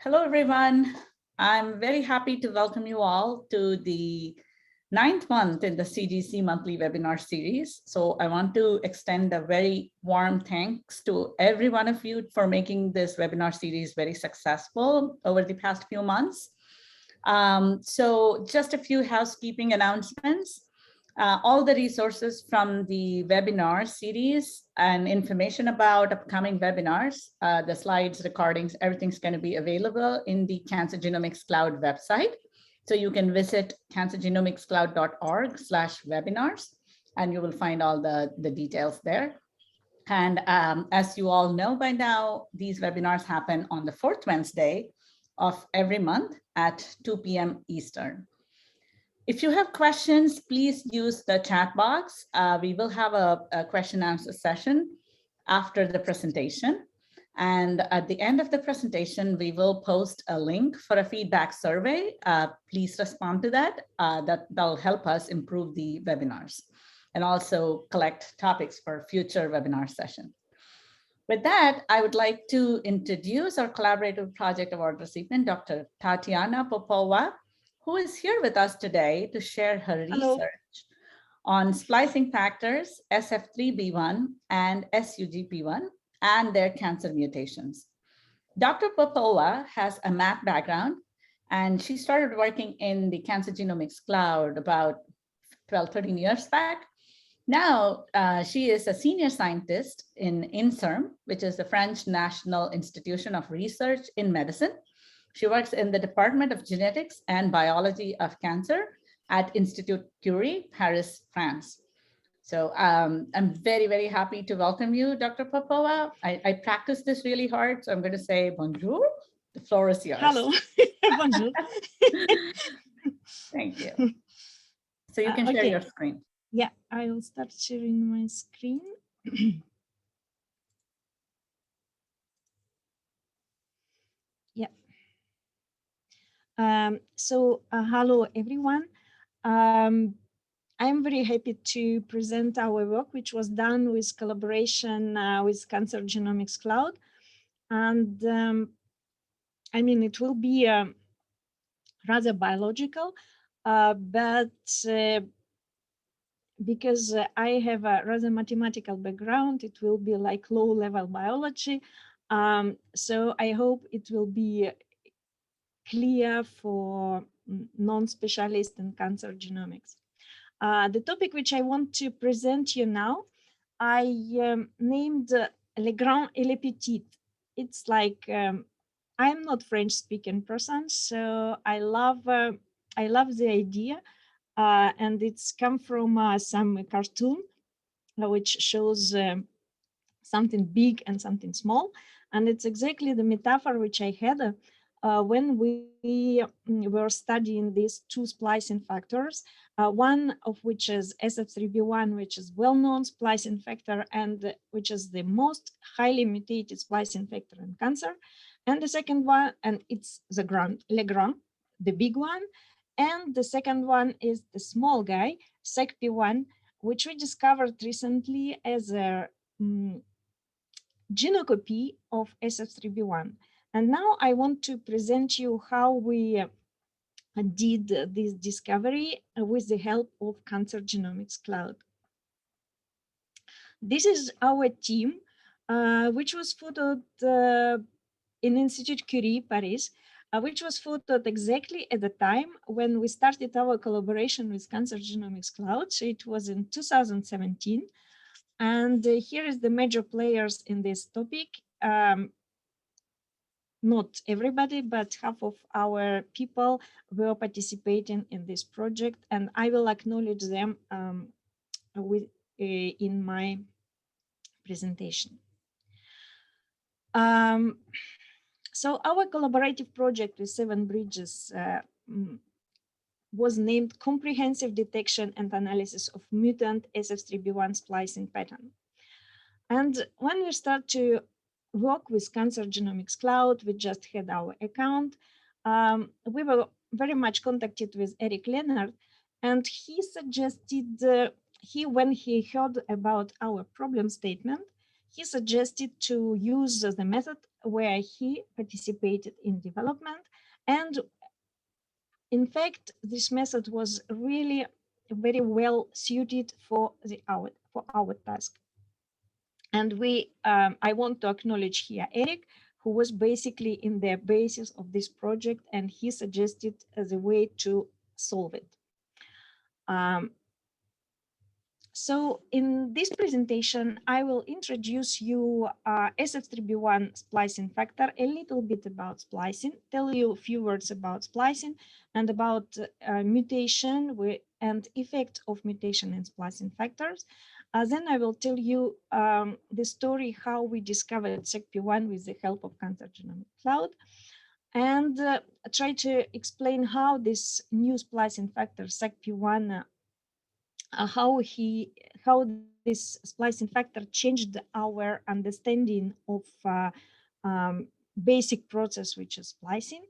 Hello, everyone. I'm very happy to welcome you all to the 9th month in the CGC monthly webinar series. So I want to extend a very warm thanks to every one of you for making this webinar series very successful over the past few months. So just a few housekeeping announcements. All the resources from the webinar series and information about upcoming webinars, the slides, recordings, everything's going to be available in the Cancer Genomics Cloud website. So you can visit cancergenomicscloud.org/webinars, and you will find all the details there. And as you all know by now, these webinars happen on the 4th Wednesday of every month at 2 p.m. Eastern. If you have questions, please use the chat box. We will have a question and answer session after the presentation. And at the end of the presentation, we will post a link for a feedback survey. Please respond to that. That'll help us improve the webinars and also collect topics for future webinar sessions. With that, I would like to introduce our collaborative project award recipient, Dr. Tatiana Popova, who is here with us today to share her research on splicing factors SF3B1 and SUGP1 and their cancer mutations. Dr. Popova has a math background, and she started working in the Cancer Genomics Cloud about 12, 13 years back. Now, she is a senior scientist in INSERM, which is the French National Institution of Research in Medicine. She works in the Department of Genetics and Biology of Cancer at Institut Curie, Paris, France. So I'm very, very happy to welcome you, Dr. Popova. I practiced this really hard, so I'm going to say bonjour. The floor is yours. Hello. Bonjour. Thank you. So you can share your screen. Yeah, I will start sharing my screen. Yeah. Hello, everyone. I'm very happy to present our work, which was done with collaboration with Cancer Genomics Cloud. And I mean, it will be rather biological, but because I have a rather mathematical background, it will be like low-level biology. So I hope it will be clear for non-specialists in cancer genomics. The topic which I want to present you now, I named Le Grand et Le Petit. It's like I'm not French-speaking person, so I love the idea. And it's come from some cartoon which shows something big and something small. And it's exactly the metaphor which I had when we were studying these two splicing factors, one of which is SF3B1, which is well-known splicing factor and which is the most highly mutated splicing factor in cancer. And the second one, and it's the Le Grand, the big one. And the second one is the small guy, SECP1, which we discovered recently as a genocopy of SF3B1. And now I want to present you how we did this discovery with the help of Cancer Genomics Cloud. This is our team, which was photoed in Institut Curie, Paris, which was photoed exactly at the time when we started our collaboration with Cancer Genomics Cloud. So it was in 2017. And here is the major players in this topic. Not everybody, but half of our people were participating in this project, and I will acknowledge them in my presentation. So our collaborative project with 7 Bridges was named Comprehensive Detection and Analysis of Mutant SF3B1 Splicing Pattern. And when we start to work with Cancer Genomics Cloud, we just had our account. We were very much contacted with Eric Leonard, and he suggested, when he heard about our problem statement, he suggested to use the method where he participated in development. And in fact, this method was really very well suited for our task. And I want to acknowledge here Eric, who was basically in the basis of this project, and he suggested as a way to solve it. So in this presentation, I will introduce you SF3B1 splicing factor, a little bit about splicing, tell you a few words about splicing and about mutation and effect of mutation in splicing factors. Then I will tell you the story how we discovered SECP1 with the help of Cancer Genomic Cloud, and try to explain how this new splicing factor SECP1 how this splicing factor changed our understanding of basic process, which is splicing.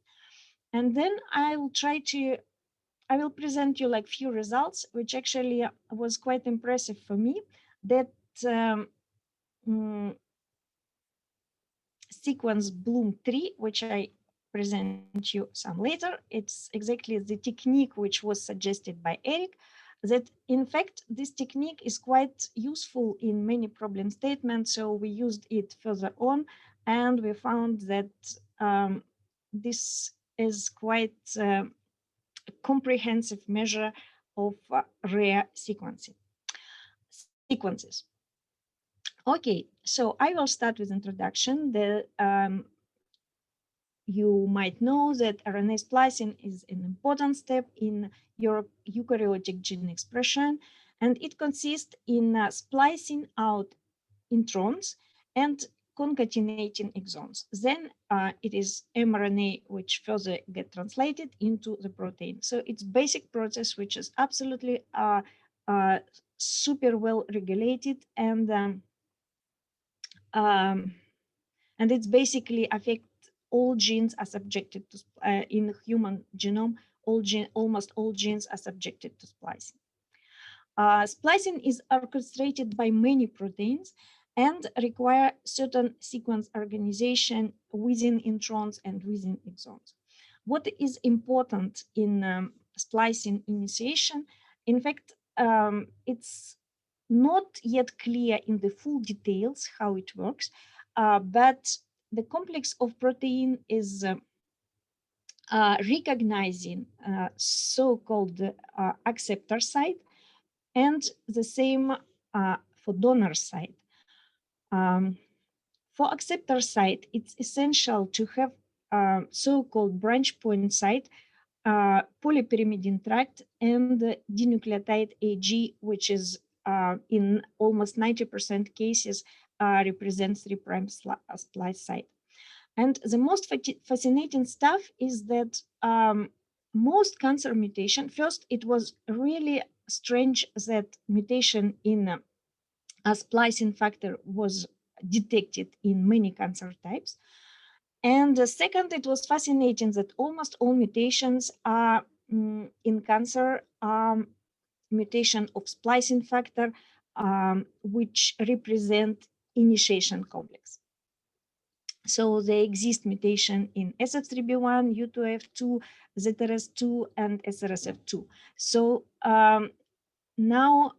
And then I will present you like few results, which actually was quite impressive for me, that sequence Bloom3, which I present you some later. It's exactly the technique which was suggested by Eric, that in fact, this technique is quite useful in many problem statements. So we used it further on, and we found that this is quite a comprehensive measure of rare sequences. Okay, so I will start with introduction. You might know that RNA splicing is an important step in your eukaryotic gene expression, and it consists in splicing out introns and concatenating exons. Then it is mRNA which further get translated into the protein. So it's basic process which is absolutely super well regulated, and it's basically affect all genes are subjected to in human genome. Almost all genes are subjected to splicing. Splicing is orchestrated by many proteins and require certain sequence organization within introns and within exons. What is important in splicing initiation? In fact, it's not yet clear in the full details how it works, but the complex of protein is recognizing so-called acceptor site, and the same for donor site. For acceptor site, it's essential to have so-called branch point site, polypyrimidine tract, and dinucleotide AG, which is in almost 90% cases represents 3' splice site. And the most fascinating stuff is that most cancer mutation, first, it was really strange that mutation in a splicing factor was detected in many cancer types. And second, it was fascinating that almost all mutations are in cancer mutation of splicing factor, which represent initiation complex. So there exist mutation in SF3B1, U2F2, ZRS2, and SRSF2. So now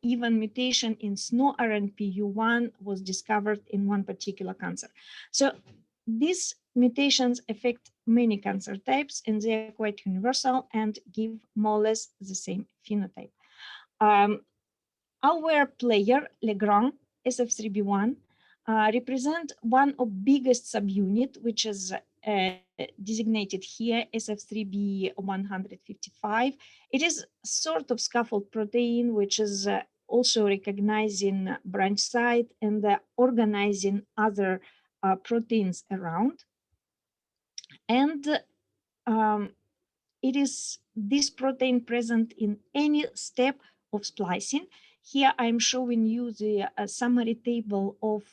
even mutation in SNO-RNPU1 was discovered in one particular cancer. So these mutations affect many cancer types, and they are quite universal and give more or less the same phenotype. Our player, Legrand, SF3B1, represent one of biggest subunit, which is designated here SF3B155. It is sort of scaffold protein, which is also recognizing branch site and organizing other proteins around. And it is this protein present in any step of splicing. Here I'm showing you the summary table of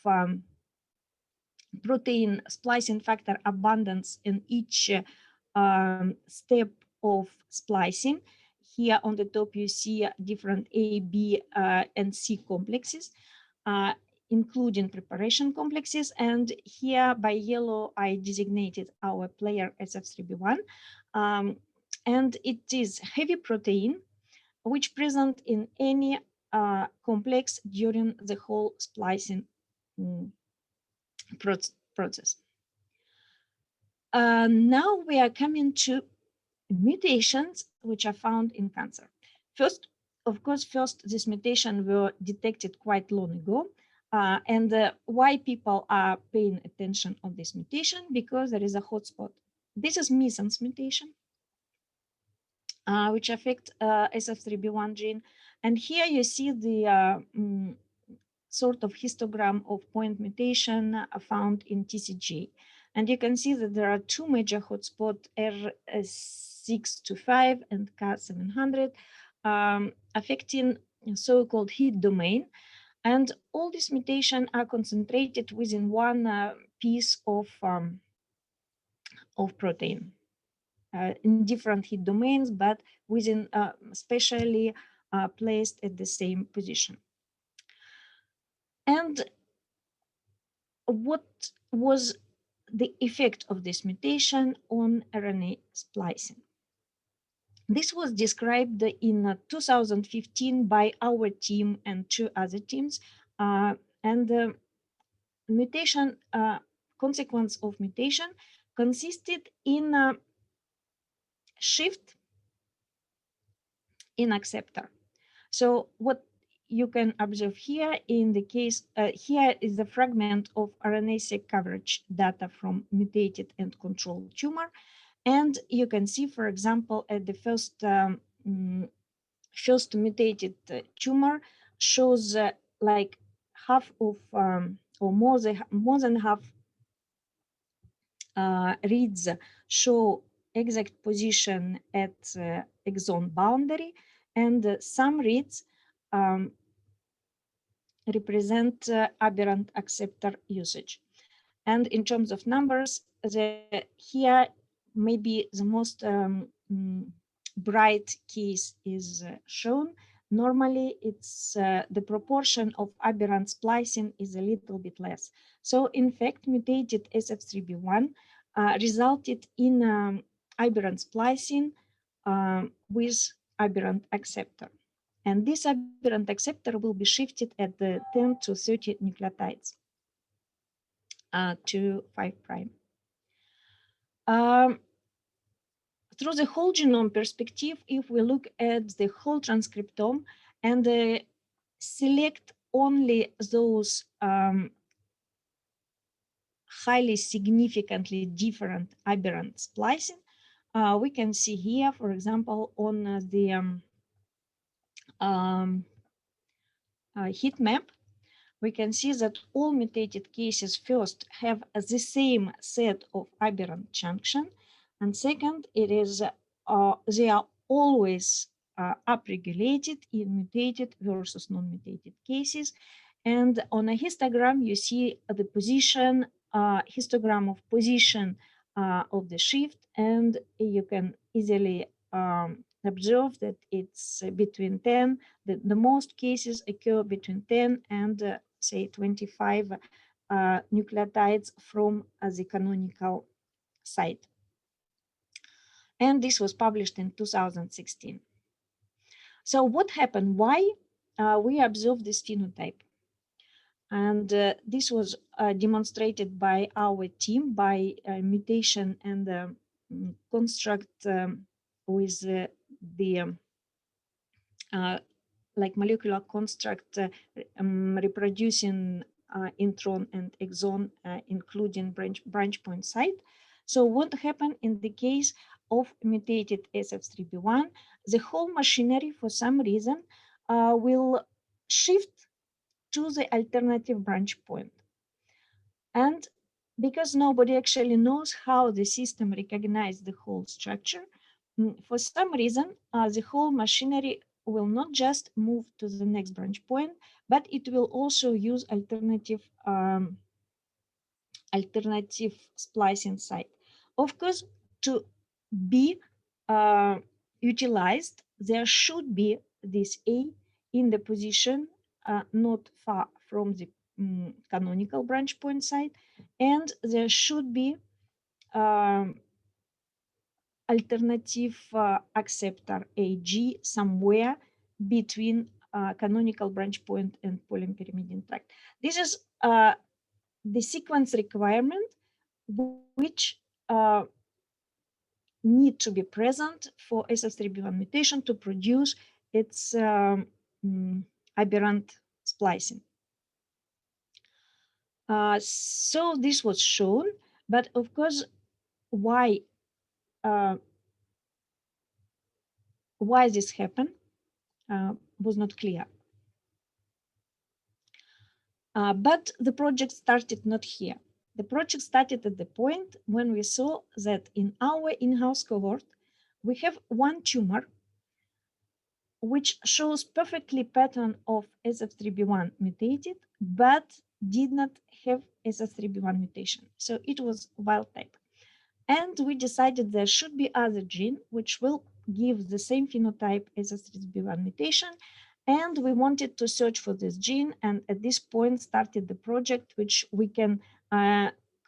protein splicing factor abundance in each step of splicing. Here on the top you see different A, B, and C complexes. including preparation complexes. And here by yellow, I designated our player SF3B1. And it is heavy protein, which present in any complex during the whole splicing process. Now we are coming to mutations which are found in cancer. First, of course, this mutation were detected quite long ago. And why people are paying attention on this mutation? Because there is a hotspot. This is missense mutation, which affect SF3B1 gene. And here you see the sort of histogram of point mutation found in TCG. And you can see that there are two major hotspots, R625 and K700, affecting so-called heat domain. And all these mutations are concentrated within one piece of protein in different heat domains, but within specially placed at the same position. And what was the effect of this mutation on RNA splicing? This was described in 2015 by our team and two other teams. And the mutation, consequence of mutation consisted in a shift in acceptor. So what you can observe here in the case, here is the fragment of RNA-seq coverage data from mutated and controlled tumor. And you can see, for example, at the first mutated tumor shows like half of, or more than half reads show exact position at exon boundary, and some reads represent aberrant acceptor usage. And in terms of numbers, here maybe the most bright case is shown. Normally, it's the proportion of aberrant splicing is a little bit less. So in fact, mutated SF3B1 resulted in aberrant splicing with aberrant acceptor. And this aberrant acceptor will be shifted at the 10 to 30 nucleotides to 5 prime. Through the whole genome perspective, if we look at the whole transcriptome and select only those highly significantly different aberrant splicing, we can see here, for example, on the heat map, we can see that all mutated cases first have the same set of aberrant junction, and second, it is they are always upregulated in mutated versus non-mutated cases. And on a histogram, you see the position, histogram of position of the shift, and you can easily observe that it's between 10, the most cases occur between 10 and say 25 nucleotides from the canonical site. And this was published in 2016. So what happened? Why we observed this phenotype? And this was demonstrated by our team by mutation and construct with the like molecular construct reproducing intron and exon, including branch point site. So what happened in the case of mutated SF3B1? The whole machinery, for some reason, will shift to the alternative branch point. And because nobody actually knows how the system recognizes the whole structure, for some reason, the whole machinery will not just move to the next branch point, but it will also use alternative splicing site. Of course, to be utilized, there should be this A in the position not far from the canonical branch point site, and there should be alternative acceptor AG somewhere between canonical branch point and polymyrimidine tract. This is the sequence requirement which need to be present for SF3B1 mutation to produce its aberrant splicing. So this was shown, but of course, why this happened was not clear. But the project started not here. The project started at the point when we saw that in our in-house cohort, we have one tumor which shows perfectly pattern of SF3B1 mutated, but did not have SF3B1 mutation. So it was wild type. And we decided there should be other gene which will give the same phenotype as SF3B1 mutation. And we wanted to search for this gene. And at this point started the project, which we can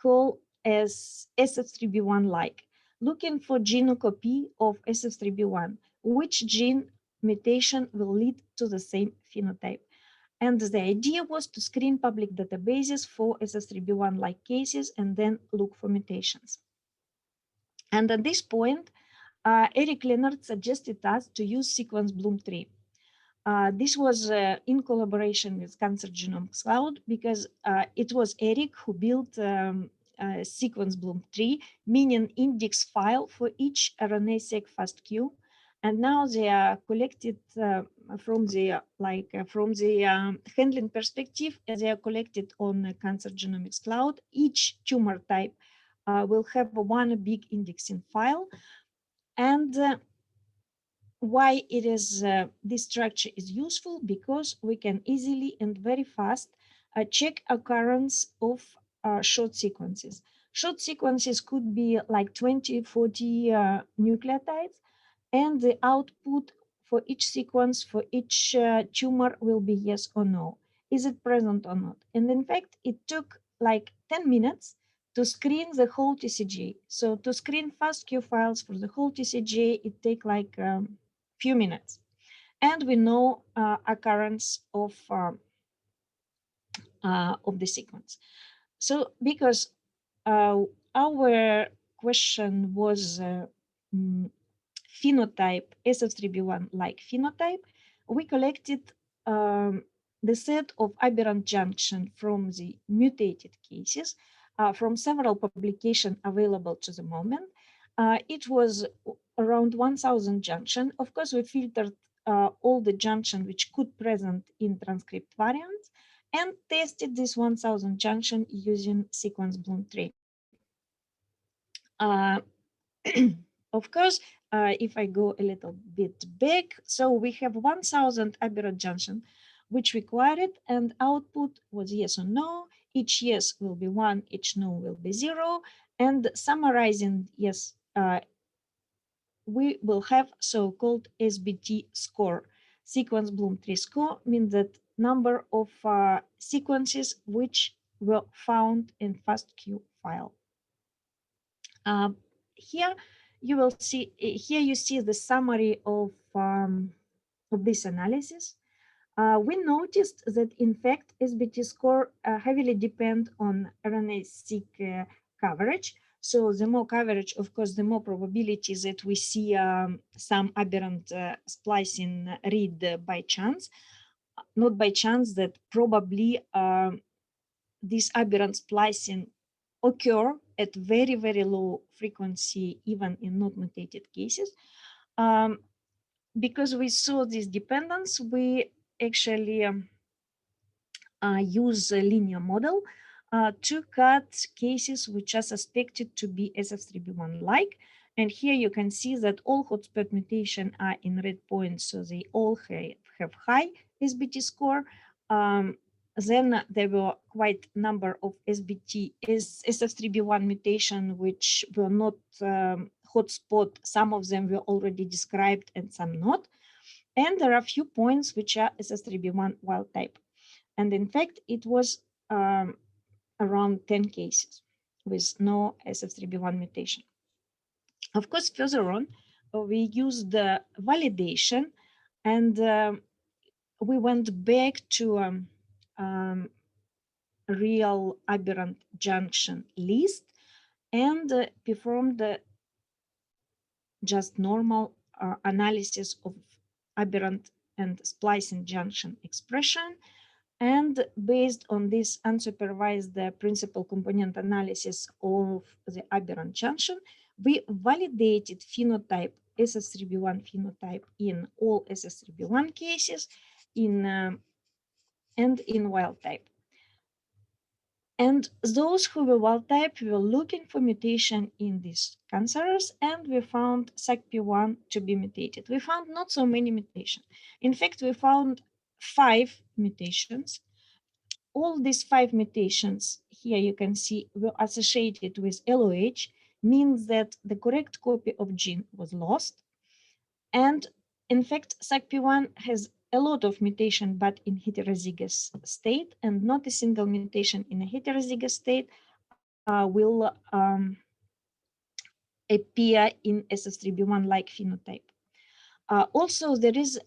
call as SF3B1-like, looking for genocopy of SF3B1, which gene mutation will lead to the same phenotype. And the idea was to screen public databases for SF3B1-like cases and then look for mutations. And at this point, Eric Leonard suggested us to use sequence Bloom tree. This was in collaboration with Cancer Genomics Cloud because it was Eric who built sequence Bloom tree, meaning index file for each RNA-seq FASTQ. And now they are collected from the handling perspective, they are collected on Cancer Genomics Cloud. Each tumor type will have one big indexing file. And why it is this structure is useful, because we can easily and very fast check occurrence of short sequences. Short sequences could be like 20, 40 nucleotides, and the output for each sequence, for each tumor will be yes or no. Is it present or not? And in fact, it took like 10 minutes to screen the whole TCGA. So to screen FASTQ files for the whole TCGA, it take like few minutes. And we know occurrence of the sequence. So because our question was phenotype, SF3B1 like phenotype, we collected the set of aberrant junction from the mutated cases from several publications available to the moment. It was around 1,000 junction. Of course, we filtered all the junction which could present in transcript variants and tested this 1,000 junction using sequence Bloom tree. Of course, if I go a little bit back, so we have 1,000 aberrant junction, which required, and output was yes or no. Each yes will be 1, each no will be 0. And summarizing yes, we will have so-called SBT score. Sequence Bloom tree score means that number of sequences which were found in FASTQ file. Here you will see, here you see the summary of this analysis. We noticed that in fact SBT score heavily depend on RNA-seq coverage. So the more coverage, of course, the more probability that we see some aberrant splicing read by chance. Not by chance, that probably this aberrant splicing occur at very, very low frequency, even in not mutated cases. Because we saw this dependence, we actually use a linear model to cut cases which are suspected to be SF3B1-like. And here you can see that all hotspot mutation are in red points, so they all have high SBT score. Then there were quite a number of SF3B1 mutation which were not hotspot. Some of them were already described and some not. And there are a few points which are SF3B1 wild type. And in fact, it was around 10 cases with no SF3B1 mutation. Of course, further on, we used the validation, and we went back to real aberrant junction list and performed just normal analysis of aberrant and splicing junction expression. And based on this unsupervised principal component analysis of the aberrant junction, we validated phenotype SS3B1 phenotype in all SS3B1 cases and in wild type. And those who were wild type were looking for mutation in these cancers, and we found SACP1 to be mutated. We found not so many mutations. In fact, we found 5 mutations. All these 5 mutations here you can see were associated with LOH, means that the correct copy of gene was lost. And in fact, SACP1 has a lot of mutation, but in heterozygous state, and not a single mutation in a heterozygous state will appear in SS3B1-like phenotype. Also, there is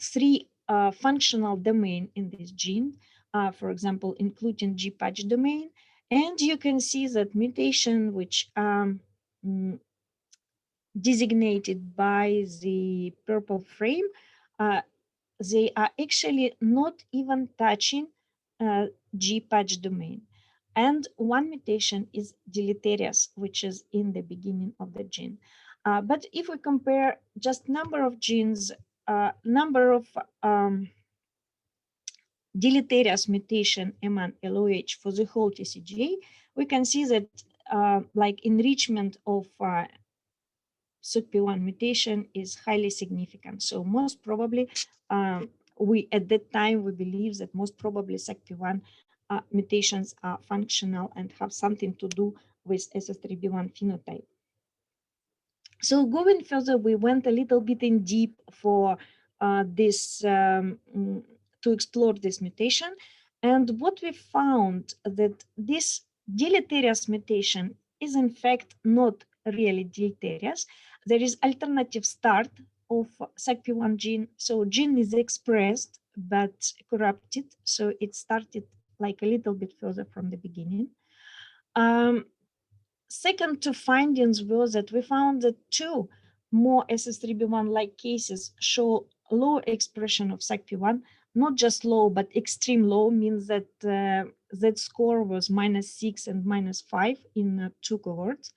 3 functional domain in this gene, for example, including G-patch domain, and you can see that mutation which designated by the purple frame, they are actually not even touching G-patch domain. And one mutation is deleterious, which is in the beginning of the gene. But if we compare just number of genes, number of deleterious mutation among LOH for the whole TCGA, we can see that like enrichment of SUCP1 mutation is highly significant. So most probably, we at that time, we believe that most probably SUCP1 mutations are functional and have something to do with SS3B1 phenotype. So going further, we went a little bit in deep for this, to explore this mutation. And what we found that this deleterious mutation is in fact not really deleterious. There is alternative start of SACP1 gene. So gene is expressed but corrupted. So it started like a little bit further from the beginning. Second two findings were that we found that 2 more SS3B1-like cases show low expression of SACP1, not just low, but extreme low, means that that score was -6 and -5 in 2 cohorts.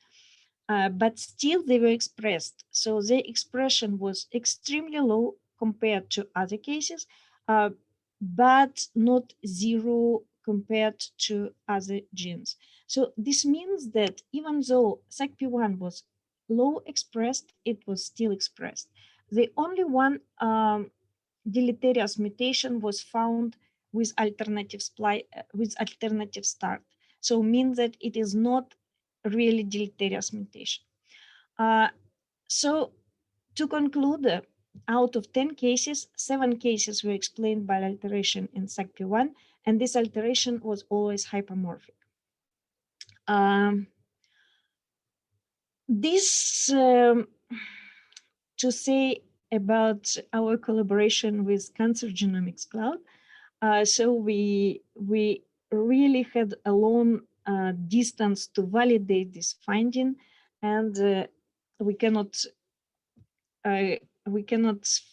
But still they were expressed. So the expression was extremely low compared to other cases, but not zero compared to other genes. So this means that even though SACP1 was low expressed, it was still expressed. The only one deleterious mutation was found with alternative start. So means that it is not really deleterious mutation. So to conclude, out of 10 cases, 7 cases were explained by alteration in SACP1, and this alteration was always hypermorphic. This to say about our collaboration with Cancer Genomics Cloud. So we really had a long distance to validate this finding, and we cannot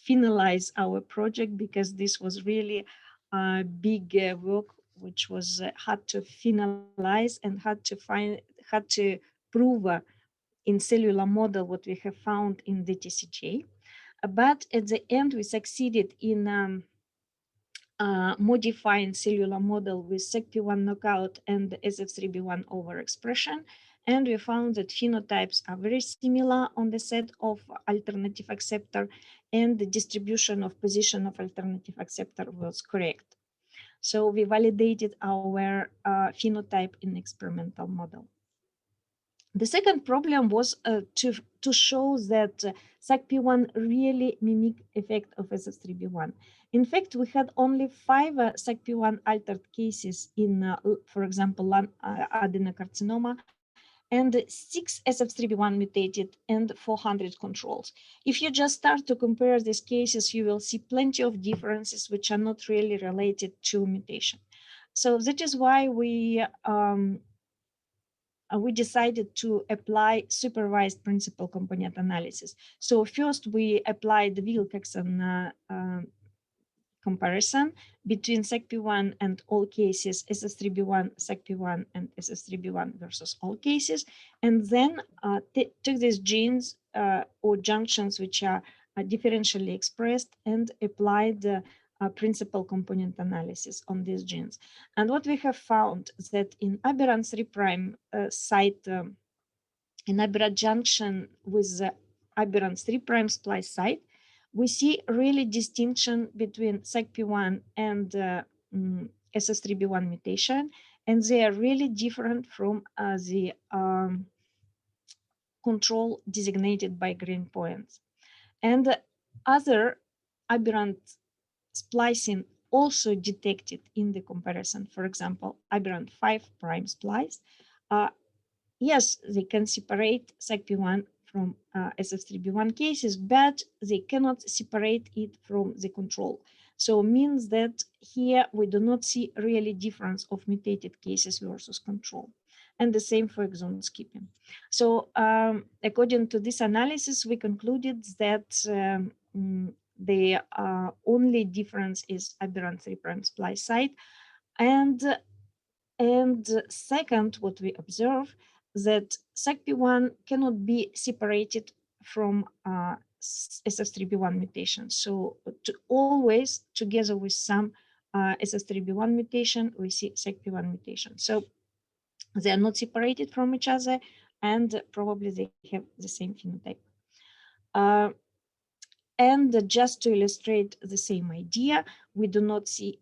finalize our project because this was really a big work, which was hard to finalize and had to prove in cellular model what we have found in the TCGA. But at the end, we succeeded in modifying cellular model with SECP1 knockout and SF3B1 overexpression. And we found that phenotypes are very similar on the set of alternative acceptor, and the distribution of position of alternative acceptor was correct. So we validated our phenotype in experimental model. The second problem was to show that SACP1 really mimic effect of SS3B1, In fact, we had only 5 SACP1 altered cases in, for example, lung adenocarcinoma, and 6 SF3B1 mutated and 400 controls. If you just start to compare these cases, you will see plenty of differences which are not really related to mutation. So that is why we decided to apply supervised principal component analysis. So first we applied the Wilcoxon comparison between SACP1 and all cases, SS3B1, SACP1, and SS3B1 versus all cases, and then took these genes or junctions which are differentially expressed and applied the principal component analysis on these genes. And what we have found that in aberrant 3' site, in aberrant junction with the aberrant 3' splice site, we see really distinction between SACP1 and SS3B1 mutation, and they are really different from the control designated by green points. And other aberrant splicing also detected in the comparison. For example, aberrant 5' splice. Yes, they can separate SACP1 from SF3B1 cases, but they cannot separate it from the control. So it means that here we do not see really difference of mutated cases versus control. And the same for exon skipping. So according to this analysis, we concluded that the only difference is aberrant 3' splice site. And second, what we observe that SACP1 cannot be separated from SS3B1 mutation. So always together with some SS3B1 mutation, we see SACP1 mutation. So they are not separated from each other, and probably they have the same phenotype. And just to illustrate the same idea, we do not see,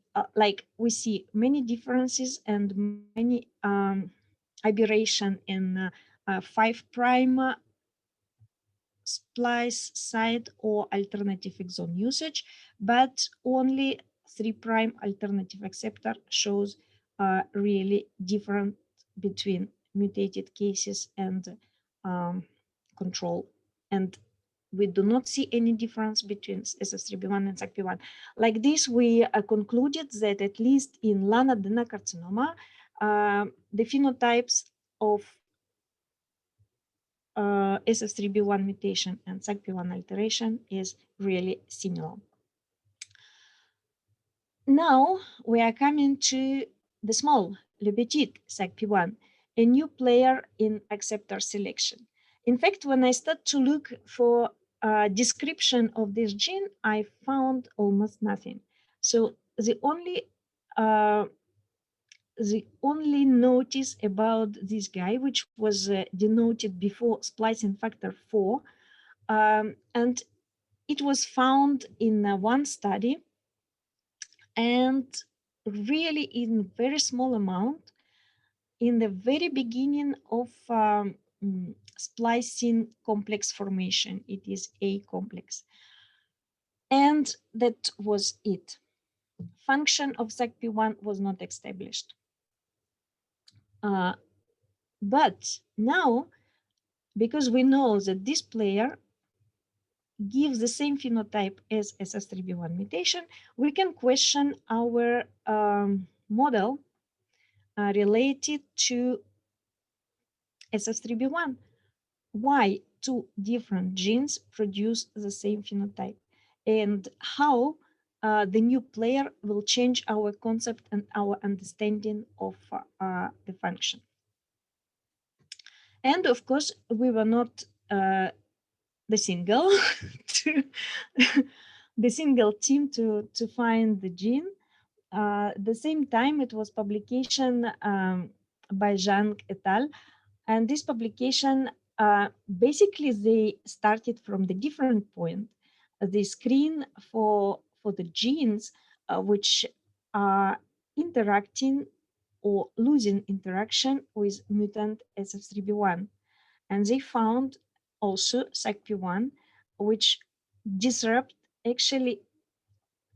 we see many differences and many aberration in 5' splice site or alternative exon usage, but only 3' alternative acceptor shows really different between mutated cases and control. And we do not see any difference between SS3B1 and SACP1. Like this, we concluded that at least in lung adenocarcinoma, the phenotypes of SS3B1 mutation and SACP1 alteration is really similar. Now we are coming to the small, le petit SACP1, a new player in acceptor selection. In fact, when I start to look for a description of this gene, I found almost nothing. So the only notice about this guy, which was denoted before splicing factor 4, and it was found in one study, and really in very small amount in the very beginning of splicing complex formation. It is A complex. And that was it. Function of SACP1 was not established. But now, because we know that this player gives the same phenotype as SS3B1 mutation, we can question our model related to SS3B1. Why two different genes produce the same phenotype, and how the new player will change our concept and our understanding of the function. And of course, we were not the single the single team to find the gene. The same time, it was publication by Zhang et al. And this publication, basically, they started from the different point. They screen for the genes which are interacting or losing interaction with mutant SF3B1. And they found also SACP1, which disrupt actually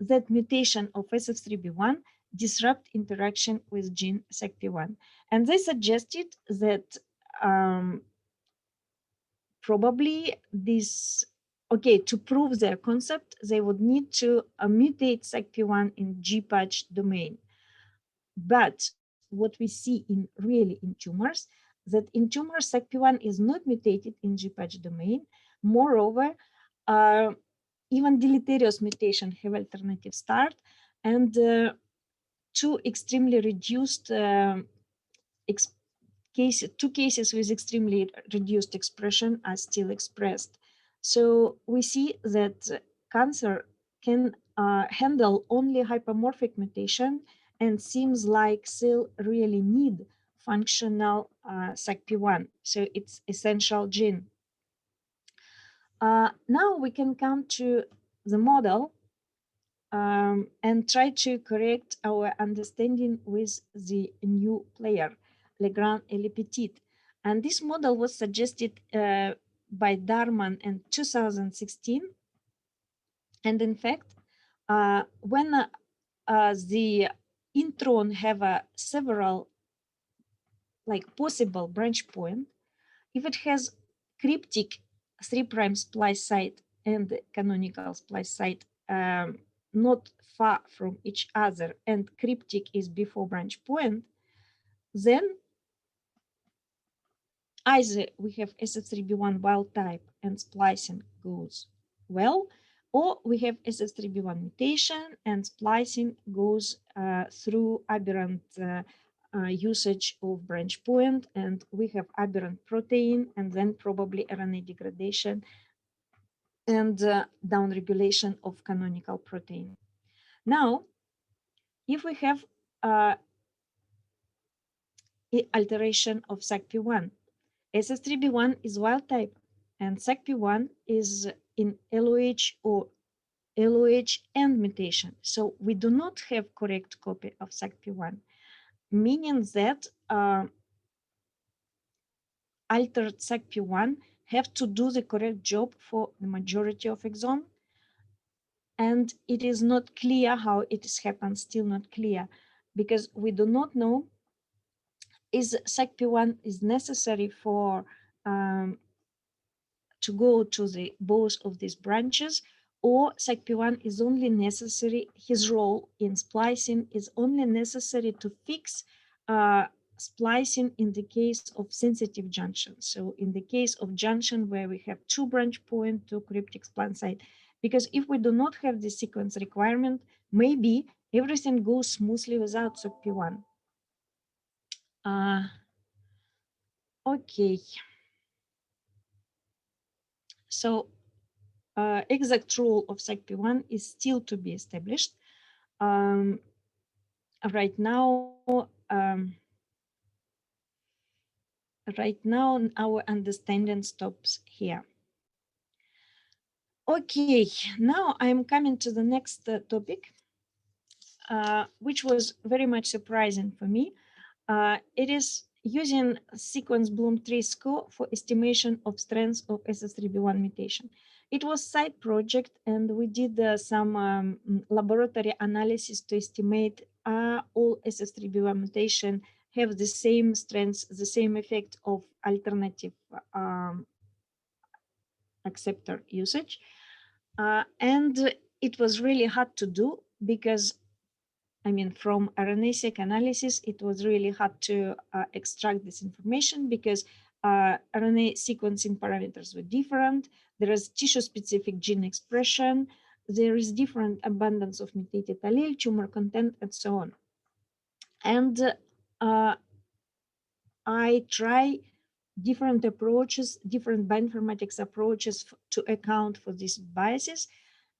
that mutation of SF3B1 disrupt interaction with gene SECP1. And they suggested that probably this, okay, to prove their concept, they would need to mutate SECP1 in G-patch domain. But what we see in really in tumors, that in tumors SECP1 is not mutated in G-patch domain. Moreover, even deleterious mutation have alternative start, and two extremely reduced two cases with extremely reduced expression are still expressed. So we see that cancer can handle only hypomorphic mutation, and seems like cell really need functional SECP1. So it's essential gene. Now we can come to the model and try to correct our understanding with the new player, Legrand Petit. And this model was suggested by Darman in 2016. And in fact, when the intron have several like possible branch point, if it has cryptic 3' splice site and canonical splice site not far from each other, and cryptic is before branch point, then either we have SF3B1 wild type and splicing goes well, or we have SF3B1 mutation and splicing goes through aberrant usage of branch point, and we have aberrant protein, and then probably RNA degradation and downregulation of canonical protein. Now, if we have alteration of SECP1, SS3B1 is wild type, and SECP1 is in LOH or LOH and mutation. So we do not have correct copy of SECP1, meaning that altered SECP1 have to do the correct job for the majority of exome. And it is not clear how it is happened, still not clear, because we do not know is SECP1 is necessary for to go to the both of these branches, or SECP1 is only necessary, his role in splicing is only necessary to fix splicing in the case of sensitive junction. So in the case of junction where we have two branch point, two cryptic splice site, because if we do not have the sequence requirement, maybe everything goes smoothly without SECP1. Okay. So exact role of SECP1 is still to be established. Right now, our understanding stops here. Okay, now I'm coming to the next topic, which was very much surprising for me. It is using sequence Bloom tree score for estimation of strength of SS3B1 mutation. It was side project, and we did some laboratory analysis to estimate all SS3B1 mutation have the same strength, the same effect of alternative acceptor usage. And it was really hard to do because, I mean, from RNA-seq analysis, it was really hard to extract this information because RNA sequencing parameters were different. There is tissue-specific gene expression. There is different abundance of mutated allele, tumor content, and so on. And I try different approaches, different bioinformatics approaches to account for these biases.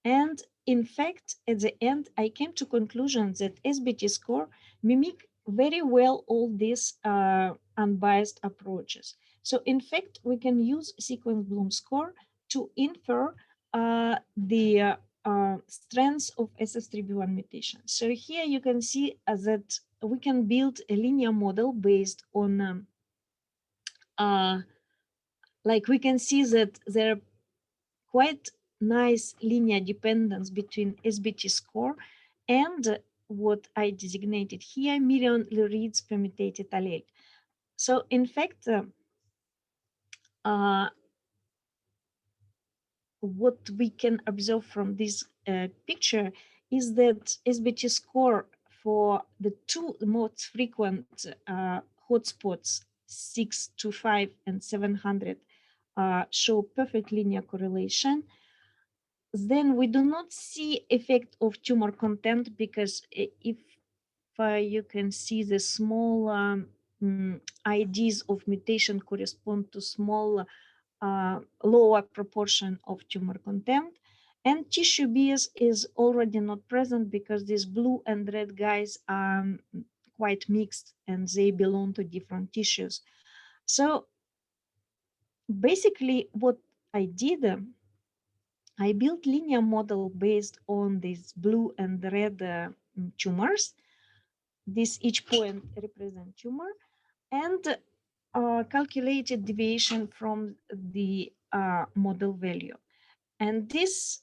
And in fact, at the end, I came to conclusion that SBT score mimic very well all these unbiased approaches. So in fact, we can use sequence Bloom score to infer the strengths of SS3B1 mutation. So here you can see that we can build a linear model based on like we can see that there are quite nice linear dependence between SBT score and what I designated here, million reads per mutated allele. So in fact, uh, what we can observe from this picture is that SBT score for the two most frequent hotspots, 625 and 700, show perfect linear correlation. Then we do not see effect of tumor content because if you can see the small IDs of mutation correspond to small lower proportion of tumor content, and tissue bias is already not present because these blue and red guys are quite mixed and they belong to different tissues. So basically what I did, I built linear model based on these blue and red tumors. This each point represent tumor, and calculated deviation from the model value. And this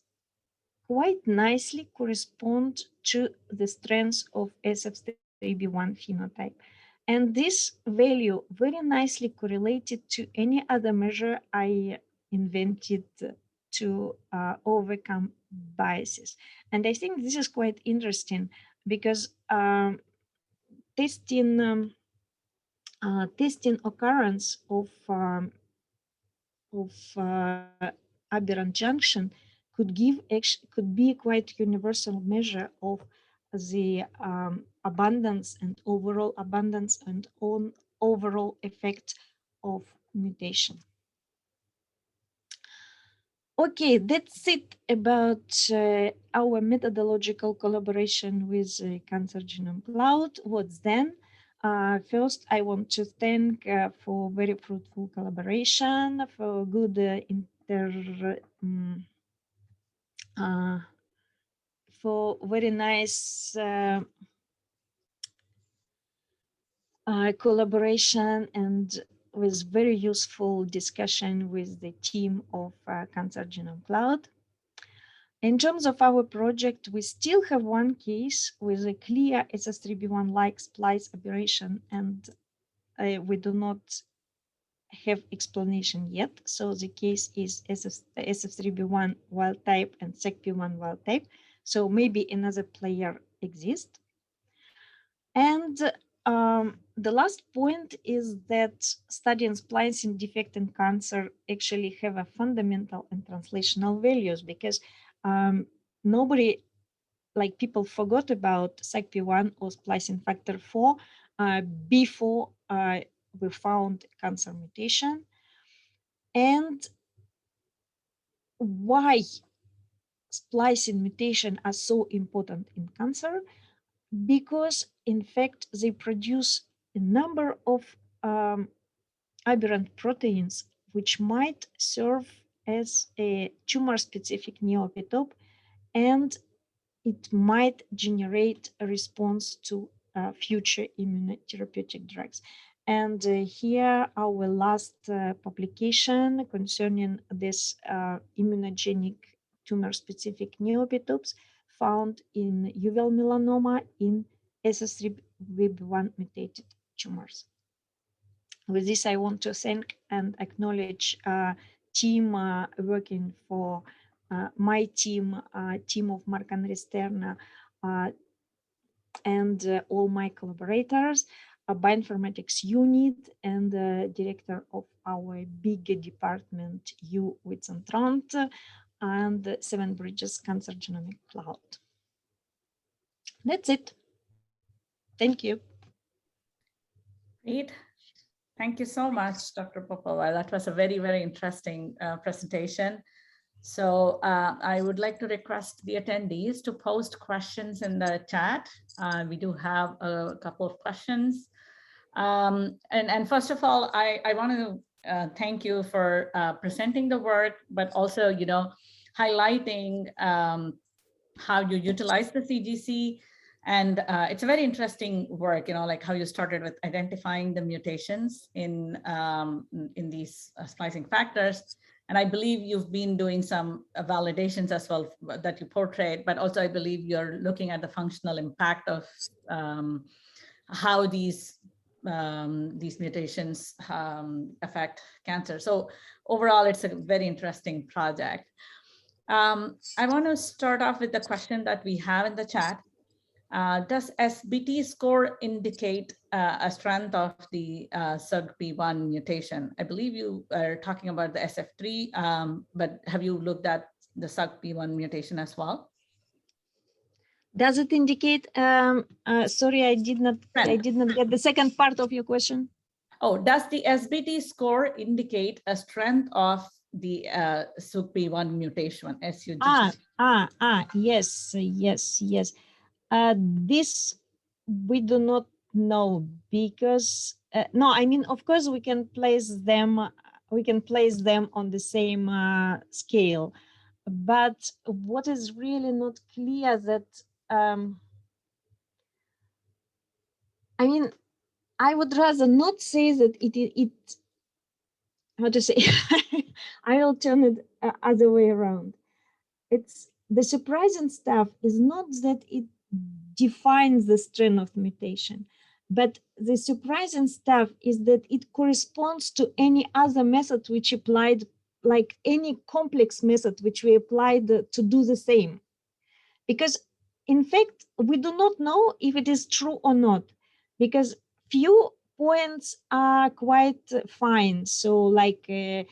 quite nicely correspond to the strength of SF3B1 phenotype. And this value very nicely correlated to any other measure I invented to overcome biases. And I think this is quite interesting because testing occurrence of aberrant junction could be quite universal measure of the abundance and on overall effect of mutation. Okay, that's it about our methodological collaboration with Cancer Genome Cloud. What's then? First, I want to thank for very fruitful collaboration, for good for very nice collaboration and with very useful discussion with the team of Cancer Genome Cloud. In terms of our project, we still have one case with a clear SS3B1-like splice aberration, and we do not have explanation yet. So the case is SF3B1 wild type and SECP1 wild type. So maybe another player exists. And the last point is that studying splicing defect in cancer actually have a fundamental and translational values because nobody, like people forgot about SECP1 or splicing factor 4 before we found cancer mutation. And why splicing mutation are so important in cancer? Because in fact, they produce a number of aberrant proteins which might serve as a tumor-specific neoepitope, and it might generate a response to future immunotherapeutic drugs. And here our last publication concerning this immunogenic tumor-specific neoepitopes found in uveal melanoma in SS3B1 mutated tumors. With this, I want to thank and acknowledge team working for my team, team of Marc-André Stern, and all my collaborators, bioinformatics unit, and director of our big department, U Witzentrant, and Seven Bridges Cancer Genomic Cloud. That's it. Thank you. Great. Thank you so much, Dr. Popova. That was a very, very interesting presentation. So I would like to request the attendees to post questions in the chat. We do have a couple of questions. And first of all, I want to thank you for presenting the work, but also, highlighting how you utilize the CGC. And it's a very interesting work, like how you started with identifying the mutations in these splicing factors. And I believe you've been doing some validations as well that you portrayed, but also I believe you're looking at the functional impact of how these mutations affect cancer. So overall, it's a very interesting project. I want to start off with the question that we have in the chat. Does SBT score indicate a strength of the SUGP1 mutation? I believe you are talking about the SF3, but have you looked at the SUGP1 mutation as well? Does it indicate? Sorry, I did not get the second part of your question. Oh, does the SBT score indicate a strength of the SUGP1 mutation, SUGP? Yes. This we do not know because no, I mean, of course we can place them on the same scale, but what is really not clear that I mean, I would rather not say that it how to say. I will turn it other way around. It's the surprising stuff is not that it defines the strain of mutation, but the surprising stuff is that it corresponds to any other method which applied, like any complex method which we applied to do the same. Because in fact, we do not know if it is true or not, because few points are quite fine. So like a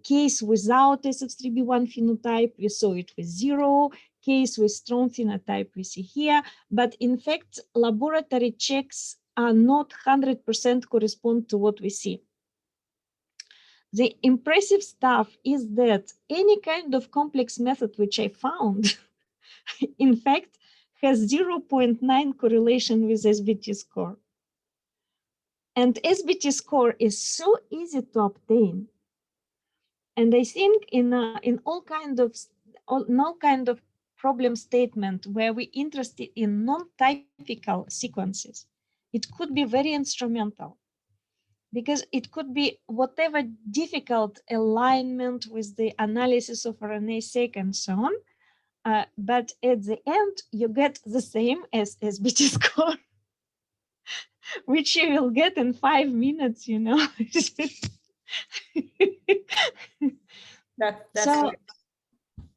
case without SF3B1 phenotype, we saw it with 0, case with strong phenotype we see here, but in fact, laboratory checks are not 100% correspond to what we see. The impressive stuff is that any kind of complex method which I found, in fact, has 0.9 correlation with SBT score. And SBT score is so easy to obtain. And I think in all kind of problem statement where we're interested in non-typical sequences, it could be very instrumental, because it could be whatever difficult alignment with the analysis of RNA-seq and so on. But at the end, you get the same as SBT score, which you will get in 5 minutes, you know. That's so,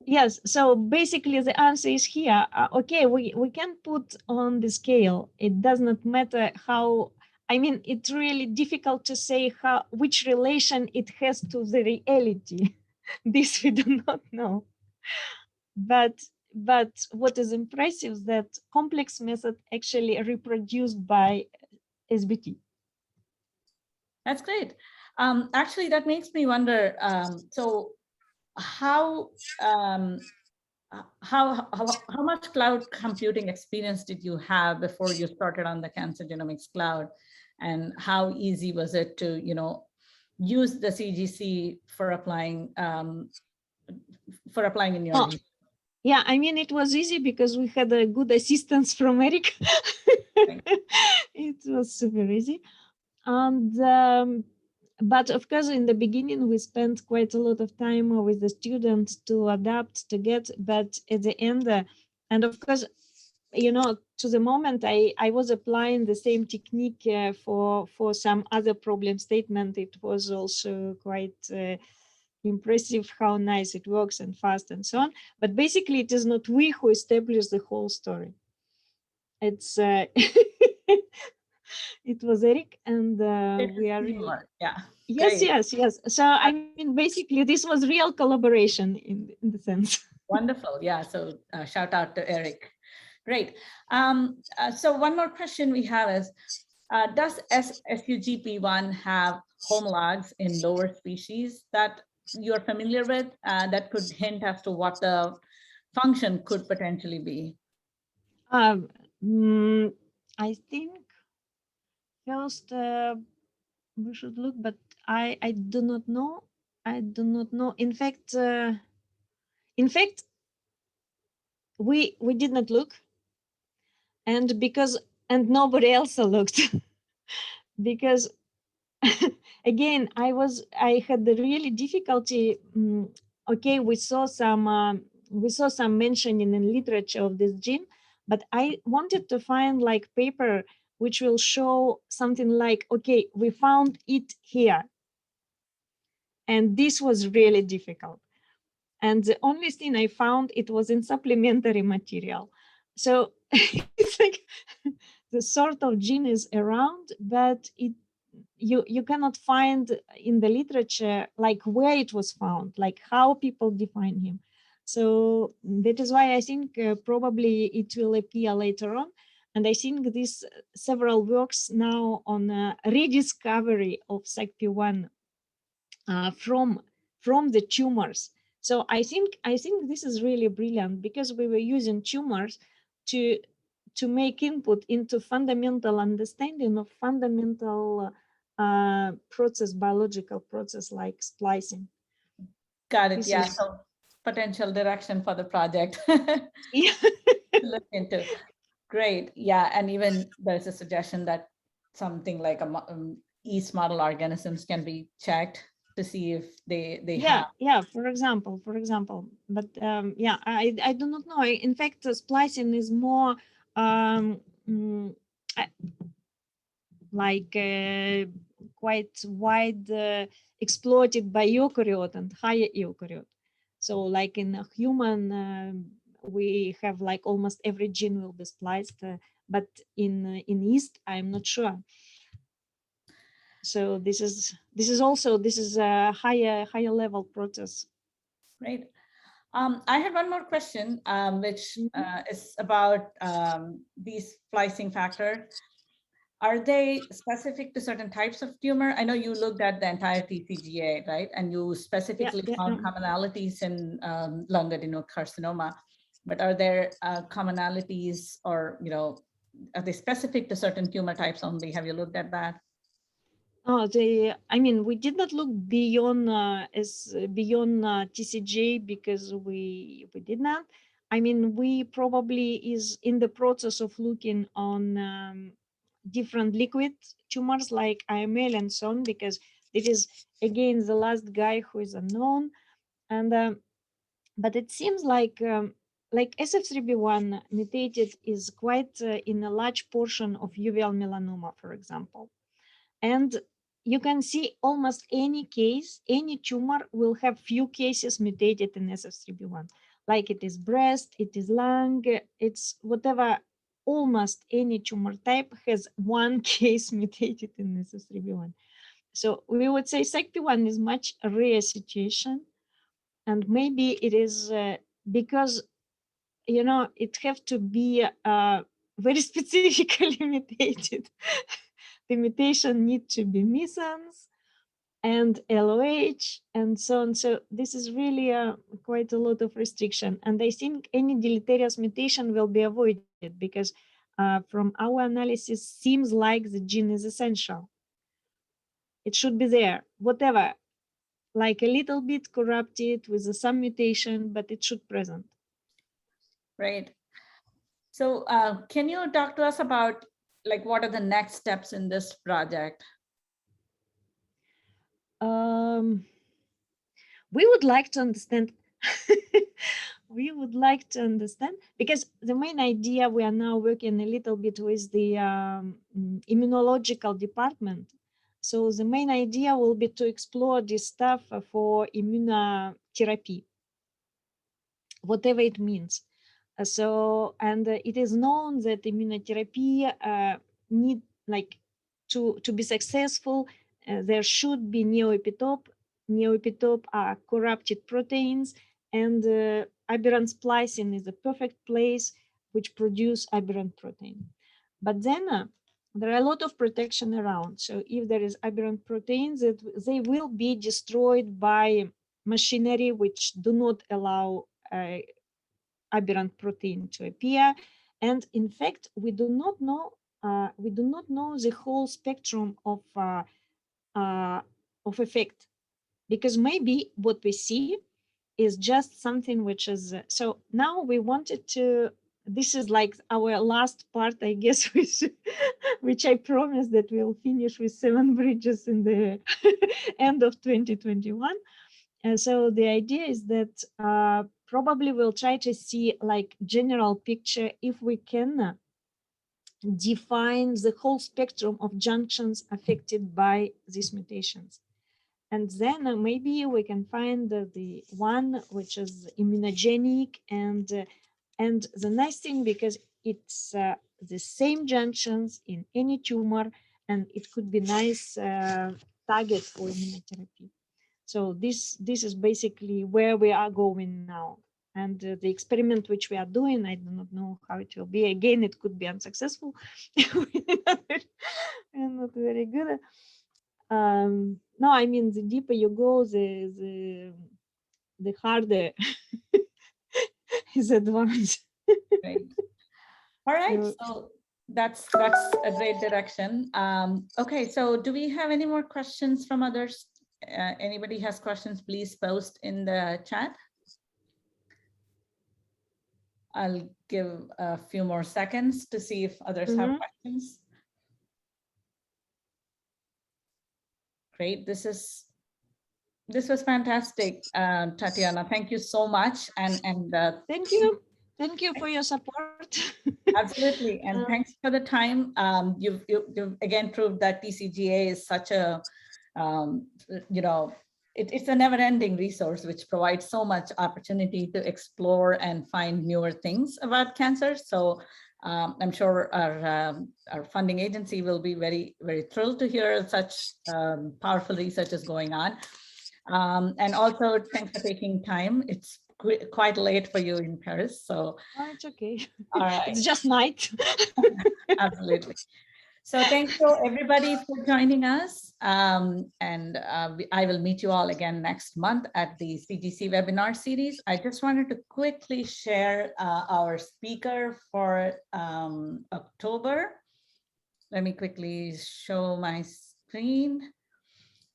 yes, so basically the answer is here. Okay, we can put on the scale. It does not matter how, I mean, it's really difficult to say which relation it has to the reality. This we do not know. But what is impressive is that complex method actually reproduced by SBT. That's great. Actually, that makes me wonder. So, how much cloud computing experience did you have before you started on the Cancer Genomics Cloud, and how easy was it to, use the CGC for applying in your research? Yeah, I mean, it was easy because we had a good assistance from Eric. It was super easy. And but of course, in the beginning, we spent quite a lot of time with the students to adapt, to get, but at the end, and of course, to the moment I was applying the same technique for some other problem statement, it was also quite impressive how nice it works and fast and so on. But basically, it is not we who establish the whole story. It's it was Eric, and we are yeah. Yes, great. Yes. So I mean, basically, this was real collaboration in the sense. Wonderful. Yeah. So shout out to Eric. Great. So one more question we have is, does SUGP1 have homologs in lower species that you're familiar with that could hint as to what the function could potentially be? I think first we should look, but I do not know. I do not know. In fact, we did not look, and nobody else looked because again, I had the really difficulty. Okay, we saw some mentioning in literature of this gene, but I wanted to find like paper which will show something like, okay, we found it here, and this was really difficult. And the only thing I found, it was in supplementary material. So it's like the sort of gene is around, but you cannot find in the literature like where it was found, like how people define him. So that is why I think probably it will appear later on. And I think these several works now on rediscovery of SECP1 from the tumors. So I think this is really brilliant, because we were using tumors to make input into fundamental understanding of fundamental biological process like splicing. Got it. This Yeah. is So potential direction for the project yeah. to look into. Great. Yeah. And even there's a suggestion that something like yeast model organisms can be checked to see if they have. Yeah, for example, but yeah, I do not know. In fact, splicing is more um, mm, like quite wide exploited by eukaryote and higher eukaryote. So like in a human, we have like almost every gene will be spliced, but in yeast, I'm not sure. So this is a higher level process. Right. I had one more question, which Mhm. is about these splicing factor. Are they specific to certain types of tumor? I know you looked at the entire TCGA, right? And you Yeah, specifically yeah. found commonalities in lung adenocarcinoma, but are there commonalities, or, are they specific to certain tumor types only? Have you looked at that? Oh, I mean, we did not look beyond beyond TCG, because we did not. I mean, we probably is in the process of looking on different liquid tumors like IML and so on, because it is again the last guy who is unknown. And but it seems like SF3B1 mutated is quite in a large portion of uveal melanoma, for example. And you can see almost any case, any tumor will have few cases mutated in SF3B1. Like it is breast, it is lung, it's whatever, almost any tumor type has one case mutated in SF3B1. So we would say SECP1 is much a rare situation. And maybe it is because, it have to be very specifically mutated. The mutation need to be missense and LOH and so on. So this is really quite a lot of restriction. And I think any deleterious mutation will be avoided, because from our analysis, seems like the gene is essential. It should be there, whatever, like a little bit corrupted with some mutation, but it should present. Right. So can you talk to us about like what are the next steps in this project? Um, we would like to understand. We would like to understand, because the main idea, we are now working a little bit with the immunological department. So the main idea will be to explore this stuff for immunotherapy, whatever it means. So, and it is known that immunotherapy need, like, to be successful, there should be neoepitope. Neoepitope are corrupted proteins, and aberrant splicing is the perfect place which produce aberrant protein. But then there are a lot of protection around. So if there is aberrant proteins, they will be destroyed by machinery which do not allow aberrant protein to appear. And in fact, we do not know the whole spectrum of effect, because maybe what we see is just something which is so now we wanted to this is like our last part, I guess, which I promised that we'll finish with 7 bridges in the end of 2021. And so the idea is that probably we'll try to see like general picture if we can define the whole spectrum of junctions affected by these mutations. And then maybe we can find the one which is immunogenic, and the nice thing, because it's the same junctions in any tumor, and it could be nice target for immunotherapy. So this is basically where we are going now. And the experiment which we are doing, I do not know how it will be. Again, it could be unsuccessful. We're not very good. No, I mean, the deeper you go, the harder is advanced. Great. All right, so that's a great direction. Okay, so do we have any more questions from others? Anybody has questions, please post in the chat. I'll give a few more seconds to see if others have questions. Great, this was fantastic, Tatiana. Thank you so much, and thank you for your support. Absolutely, and thanks for the time. You've again proved that TCGA is such a it's a never-ending resource which provides so much opportunity to explore and find newer things about cancer. So I'm sure our funding agency will be very, very thrilled to hear such powerful research is going on. And also, thanks for taking time. It's quite late for you in Paris, so it's okay. All right. It's just night. Absolutely. So thank you everybody for joining us. And I will meet you all again next month at the CGC webinar series. I just wanted to quickly share our speaker for October. Let me quickly show my screen.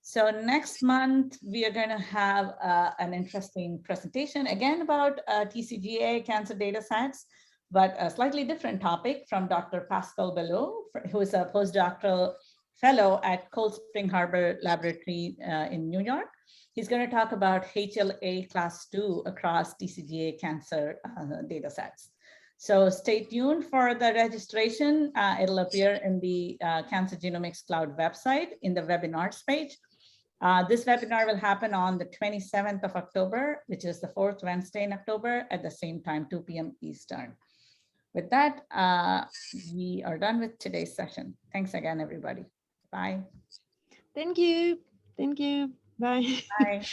So next month, we are going to have an interesting presentation again about TCGA cancer data sets, but a slightly different topic from Dr. Pascal Belleau, who is a postdoctoral fellow at Cold Spring Harbor Laboratory in New York. He's going to talk about HLA class 2 across TCGA cancer data sets. So stay tuned for the registration. It'll appear in the Cancer Genomics Cloud website in the webinars page. This webinar will happen on the 27th of October, which is the 4th Wednesday in October at the same time, 2 p.m. Eastern. With that, we are done with today's session. Thanks again, everybody. Bye. Thank you. Thank you. Bye. Bye.